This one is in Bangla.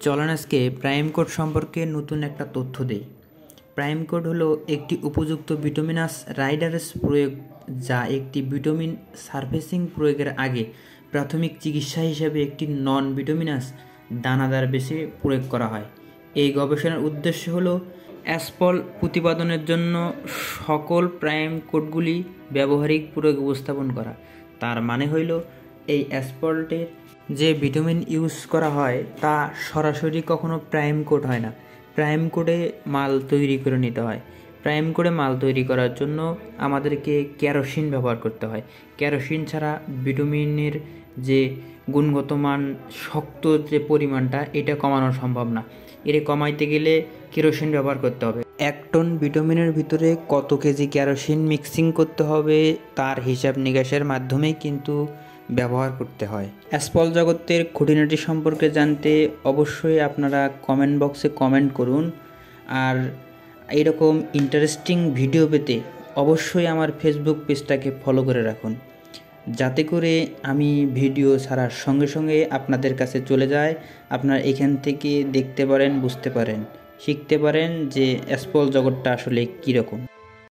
চলেন আজকে প্রাইম কোড সম্পর্কে নতুন একটা তথ্য দেই। প্রাইম কোড হলো একটি উপযুক্ত ভিটামিনাস রাইডারেস প্রয়োগ, যা একটি ভিটামিন সারফেসিং প্রয়োগের আগে প্রাথমিক চিকিৎসা হিসেবে একটি নন ভিটামিনাস দানাদার বেশি প্রয়োগ করা হয়। এই গবেষণার উদ্দেশ্য হলো অ্যাসপল প্রতিপাদনের জন্য সকল প্রাইম কোডগুলি ব্যবহারিক প্রয়োগ উপস্থাপন করা। তার মানে হইল এই অ্যাসপল্টের যে ভিটামিন ইউজ করা হয় তা সরাসরি কখনো প্রাইম কোড হয় না, প্রাইম কোডে মাল তৈরি করে নিতে হয়। প্রাইম কোডে মাল তৈরি করার জন্য আমাদেরকে কেরোসিন ব্যবহার করতে হয়। কেরোসিন ছাড়া ভিটামিনের যে গুণগত মান, শক্ত যে পরিমাণটা, এটা কমানো সম্ভব না। এর কমাইতে গেলে কেরোসিন ব্যবহার করতে হবে। 1 টন ভিটামিনের ভিতরে কত কেজি কেরোসিন মিক্সিং করতে হবে তার হিসাব নিকাশের মাধ্যমেই কিন্তু ব্যবহার করতে হয়। অ্যাসপল জগতের খুঁটিনাটি সম্পর্কে জানতে অবশ্যই আপনারা কমেন্ট বক্সে কমেন্ট করুন। আর এরকম ইন্টারেস্টিং ভিডিও পেতে অবশ্যই আমার ফেসবুক পেজটাকে ফলো করে রাখুন, যাতে করে আমি ভিডিও ছাড়ার সঙ্গে সঙ্গে আপনাদের কাছে চলে যায়। আপনারা এখান থেকে দেখতে পারেন, বুঝতে পারেন, শিখতে পারেন যে অ্যাসপল জগৎটা আসলে কীরকম।